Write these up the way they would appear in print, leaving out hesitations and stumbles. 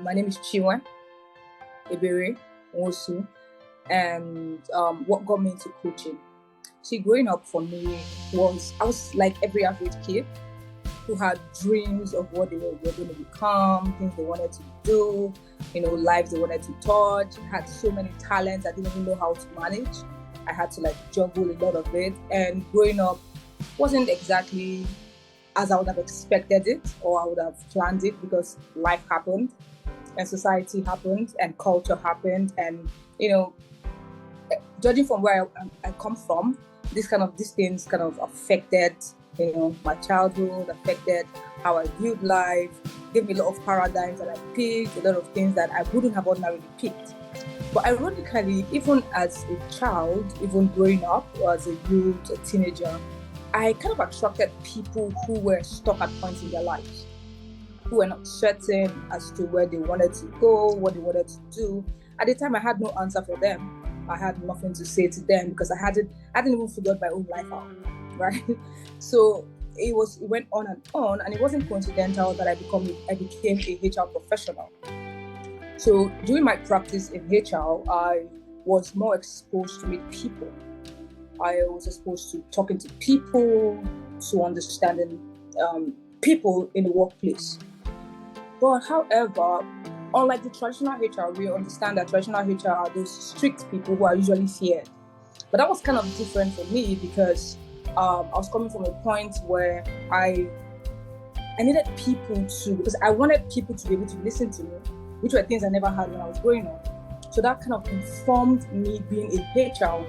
My name is Chinwe, Ebere, Nwosu, and what got me into coaching. See, growing up for me I was like every average kid who had dreams of what they were going to become, things they wanted to do, lives they wanted to touch. Had so many talents I didn't even know how to manage. I had to juggle a lot of it, and growing up wasn't exactly as I would have expected it or I would have planned it, because life happened and society happened and culture happened, and judging from where I come from, these things kind of affected my childhood, affected how I viewed life, gave me a lot of paradigms that I picked, a lot of things that I wouldn't have ordinarily picked. But ironically, even as a child, even growing up, or as a youth, a teenager, I kind of attracted people who were stuck at points in their lives, who were not certain as to where they wanted to go, what they wanted to do. At the time, I had no answer for them. I had nothing to say to them because I hadn't even figured my own life out, right? So it went on, and it wasn't coincidental that I became a HR professional. So during my practice in HR, I was more exposed to meet people. I was exposed to talking to people, to understanding people in the workplace. But however, unlike the traditional HR, we understand that traditional HR are those strict people who are usually feared. But that was kind of different for me because I was coming from a point where I needed people because I wanted people to be able to listen to me, which were things I never had when I was growing up. So that kind of informed me being a HR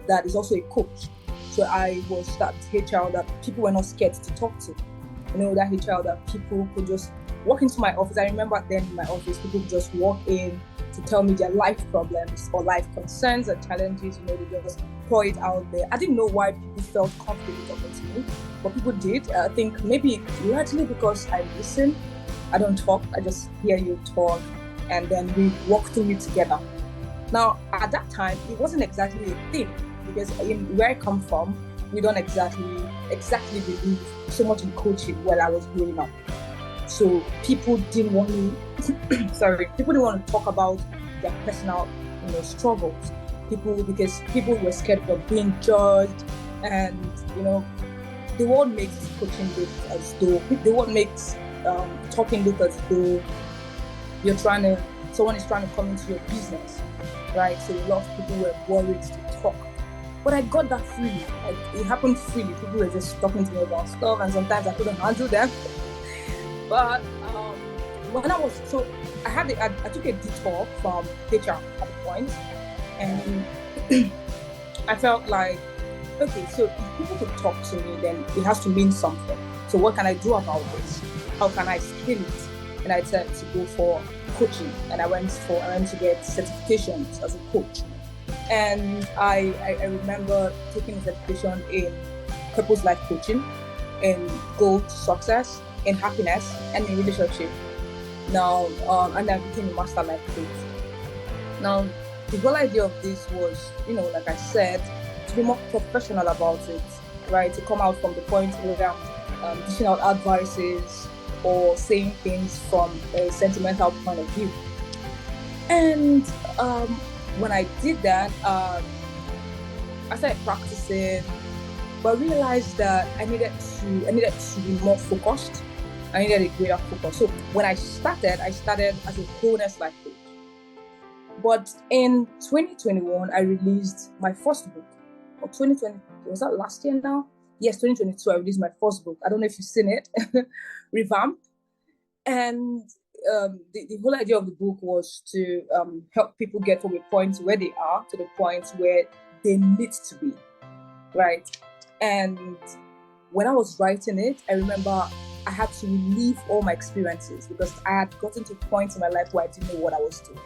that is also a coach. So I was that HR that people were not scared to talk to. That HR that people could just walk into my office. I remember then in my office, people would just walk in to tell me their life problems or life concerns and challenges. They just pour it out there. I didn't know why people felt comfortable talking to me, but people did. I think maybe largely because I listen. I don't talk. I just hear you talk, and then we walk through it together. Now, at that time, it wasn't exactly a thing because where I come from, we don't exactly believe so much in coaching while I was growing up. So people didn't want to talk about their personal, struggles. Because people were scared of being judged, and the world makes coaching look as though talking look as though someone is trying to come into your business, right? So a lot of people were worried to talk. But I got that freely. It happened freely. People were just talking to me about stuff, and sometimes I couldn't handle them. But when I took a detour from HR at the point, and I felt like, okay, so if people could talk to me, then it has to mean something. So what can I do about this? How can I scale it? And I decided to go for coaching, and I went to get certifications as a coach. And I remember taking a certification in purpose life coaching, in goal to success, in happiness, and in relationship. Now, and I became a master life coach. Now, the whole idea of this was, like I said, to be more professional about it, right? To come out from the point where I'm dishing out advices or saying things from a sentimental point of view. And when I did that, I started practicing, but I realized that I needed to be more focused. I needed a greater focus. So when I started as a wholeness life coach. But in 2021, I released my first book. Or 2020, was that last year now? Yes, 2022, I released my first book. I don't know if you've seen it, Revamp. And the whole idea of the book was to help people get from a point where they are to the point where they need to be, right? And when I was writing it, I remember I had to relive all my experiences because I had gotten to points in my life where I didn't know what I was doing.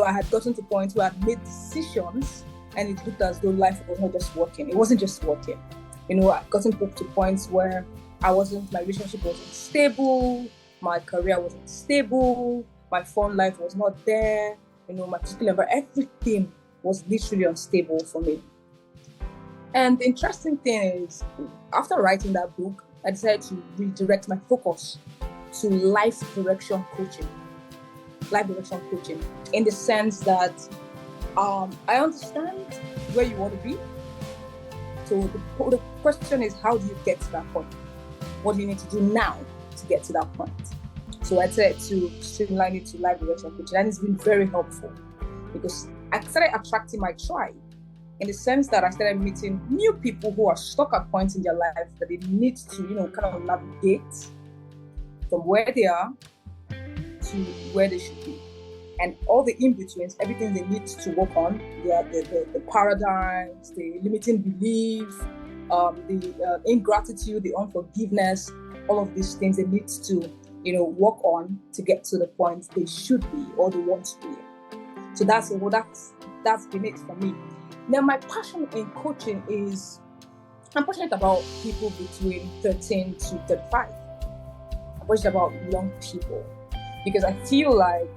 I had gotten to points where I'd made decisions and it looked as though life was not just working. It wasn't just working. I'd gotten to points where my relationship wasn't stable, my career wasn't stable, my phone life was not there, my physical environment, everything was literally unstable for me. And the interesting thing is, after writing that book, I decided to redirect my focus to life direction coaching. life direction coaching in the sense that I understand where you want to be. So the question is, how do you get to that point? What do you need to do now to get to that point? So I said to streamline it to life direction coaching, and it's been very helpful because I started attracting my tribe in the sense that I started meeting new people who are stuck at points in their life that they need to, kind of navigate from where they are to where they should be. And all the in-betweens, everything they need to work on, the paradigms, the limiting belief, the ingratitude, the unforgiveness, all of these things they need to, work on to get to the point they should be or they want to be. So that's been it for me. Now, my passion in coaching is, I'm passionate about people between 13 to 35. I'm passionate about young people because I feel like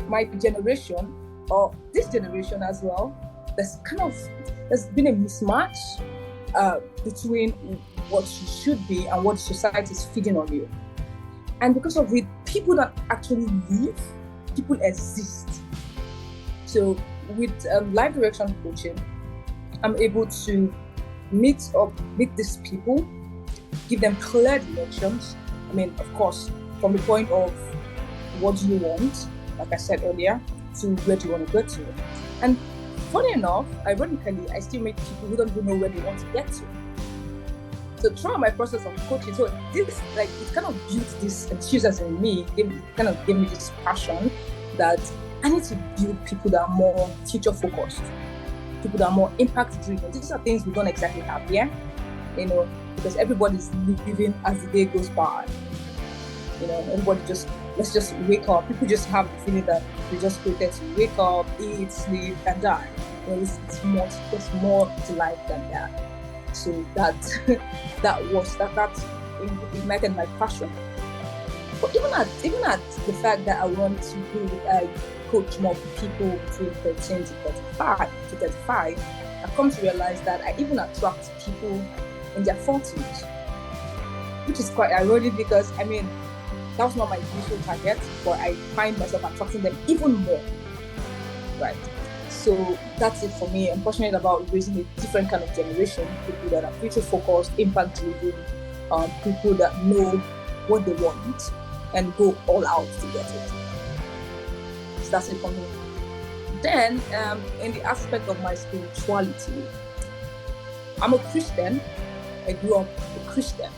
my generation, or this generation as well, there's been a mismatch between what you should be and what society is feeding on you. And because of it, people don't actually live, people exist. So with life direction coaching, I'm able to meet these people, give them clear directions. I mean, of course, from the point of what do you want, like I said earlier, to where do you want to get to. And funny enough, ironically, I still meet people who don't even know where they want to get to. So throughout my process of coaching, so this, it kind of built this enthusiasm in me, kind of gave me this passion that I need to build people that are more future focused, people that are more impact driven. These are things we don't exactly have here, because everybody's living as the day goes by. Everybody let's just wake up. People just have the feeling that they just created to wake up, eat, sleep, and die. It's more to life than that. So that ignited my passion. But even at the fact that I want to coach more people between 13 to 35, I've come to realize that I even attract people in their 40s, which is quite ironic because, that was not my initial target, but I find myself attracting them even more, right? So that's it for me. I'm passionate about raising a different kind of generation, people that are future-focused, impact-driven, people that know what they want and go all out to get it. So that's it for me. Then, in the aspect of my spirituality, I'm a Christian. I grew up a Christian.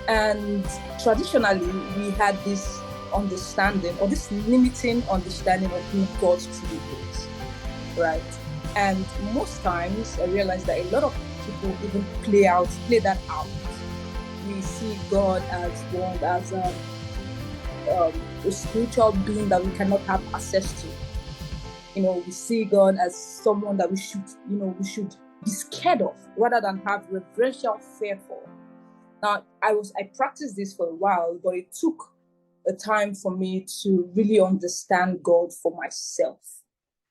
And traditionally, we had this understanding or this limiting understanding of who God truly is, right? And most times, I realized that a lot of people even play that out. We see God as a spiritual being that we cannot have access to. We see God as someone that we should be scared of rather than have reverential fear for. Now, I practiced this for a while, but it took a time for me to really understand God for myself,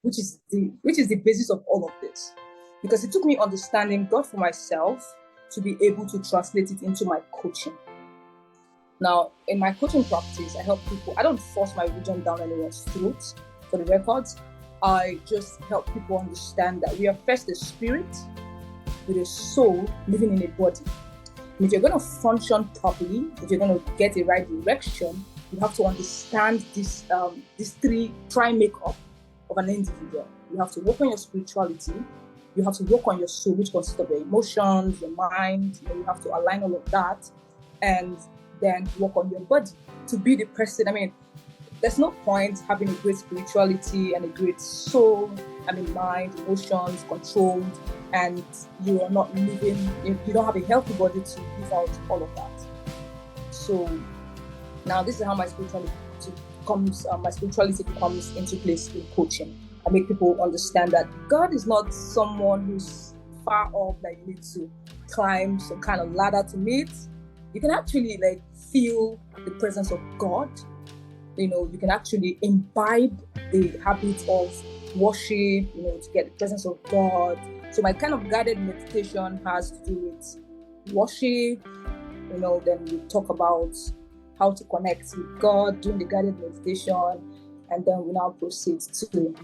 which is the basis of all of this. Because it took me understanding God for myself to be able to translate it into my coaching. Now, in my coaching practice, I help people. I don't force my religion down anyone's throat, for the records. I just help people understand that we are first a spirit with a soul living in a body. And if you're going to function properly, if you're going to get the right direction, you have to understand this tri-makeup of an individual. You have to work on your spirituality. You have to work on your soul, which consists of your emotions, your mind. You have to align all of that, and then work on your body to be the person. There's no point having a great spirituality and a great soul, mind, emotions, controlled, and you are not living, you don't have a healthy body to live out all of that. So now this is how my spirituality comes into place in coaching. I make people understand that God is not someone who's far off that you need to climb some kind of ladder to meet. You can actually feel the presence of God. You can actually imbibe the habit of worship, to get the presence of God. So my kind of guided meditation has to do with worship. Then we talk about how to connect with God during the guided meditation. and then we now proceed to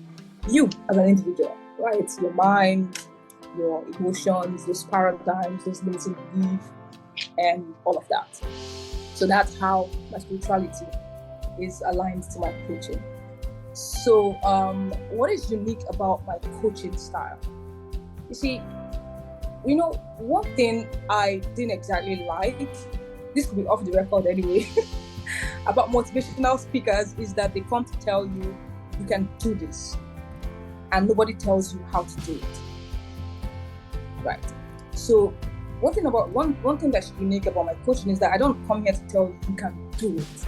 you as an individual, right? Your mind, your emotions, those paradigms, those limiting beliefs, and all of that. So that's how my spirituality is aligned to my coaching. So what is unique about my coaching style? You see, one thing I didn't exactly like, this could be off the record anyway, about motivational speakers is that they come to tell you, you can do this, and nobody tells you how to do it. Right. So one thing that's unique about my coaching is that I don't come here to tell you can do it.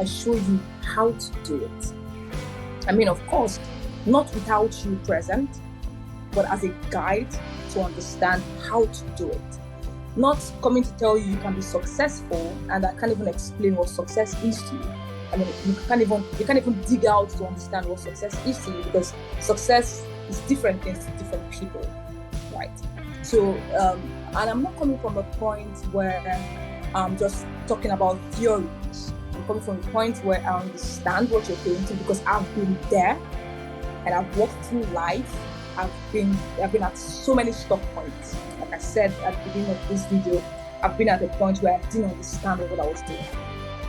I show you how to do it. I mean, of course, not without you present, but as a guide to understand how to do it. Not coming to tell you can be successful, and I can't even explain what success is to you. I mean, you can't even dig out to understand what success is to you, because success is different things to different people, right? So, and I'm not coming from a point where I'm just talking about theories. I'm coming from a point where I understand what you're going through, because I've been there and I've walked through life. I've been at so many stop points. Like I said at the beginning of this video, I've been at a point where I didn't understand what I was doing.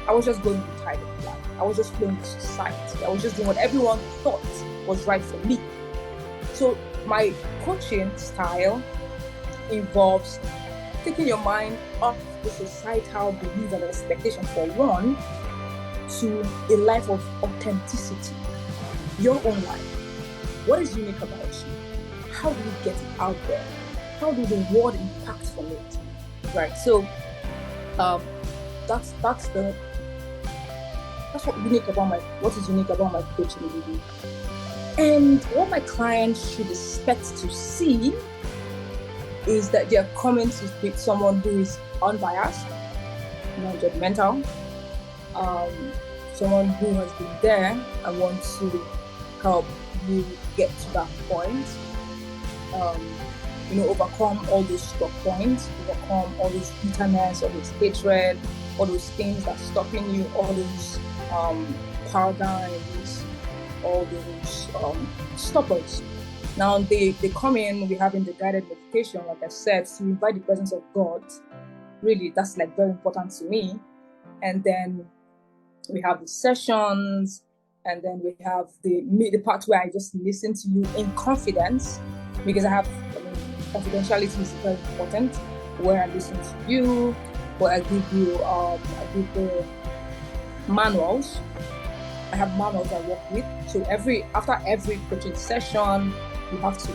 I was just going with the tide of life. I was just flowing with society. I was just doing what everyone thought was right for me. So my coaching style involves taking your mind off the societal beliefs and expectations for one, to a life of authenticity, your own life. What is unique about you? How do you get it out there? How do the world impact from it? Right. So that's what is unique about my coaching really. And what my clients should expect to see is that they're coming to with someone who is unbiased, non-judgmental, someone who has been there and wants to help you get to that point. Overcome all those stop points, overcome all those bitterness, all those hatred, all those things that's stopping you, all those paradigms, all those stoppers. Now they come in, we're having the guided meditation, like I said, to invite the presence of God. Really, that's like very important to me. And then we have the sessions, and then we have the part where I just listen to you in confidence, because confidentiality is very important, where I listen to you, where I give the manuals. I have manuals I work with. So after every coaching session, you have to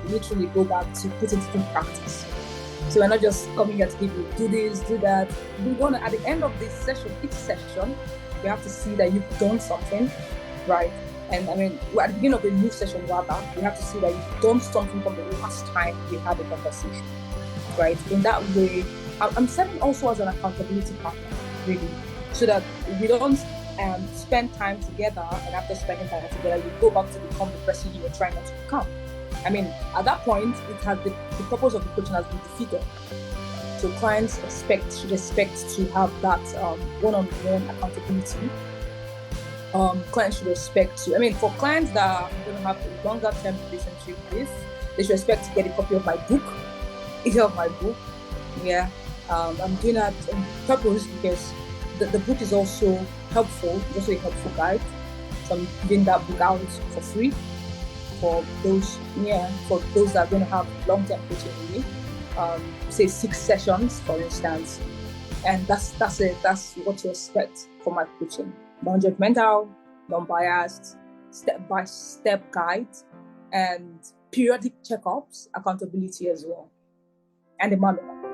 literally go back to put it into practice. So we're not just coming here to give you do this, do that. We want to, at the end of this session, each session, we have to see that you've done something, right? And at the beginning of a new session, rather, we have to see that you've done something from the last time we had a conversation, right? In that way, I'm serving also as an accountability partner, really, so that we don't spend time together, and after spending time together, you go back to become the person you were trying not to become. At that point, the purpose of the coaching has been defeated. So clients should expect to have that one-on-one accountability. Clients should expect to, for clients that are going to have a longer term relationship with, they should expect to get a copy of my book. Yeah. I'm doing that on purpose because the book is also helpful. It's also a helpful guide. So I'm giving that book out for free for those that are going to have long-term coaching with me. Say 6 sessions, for instance. And that's it. That's what to expect for my coaching. Non-judgmental, non-biased, step-by-step guide, and periodic checkups, accountability as well, and the manual.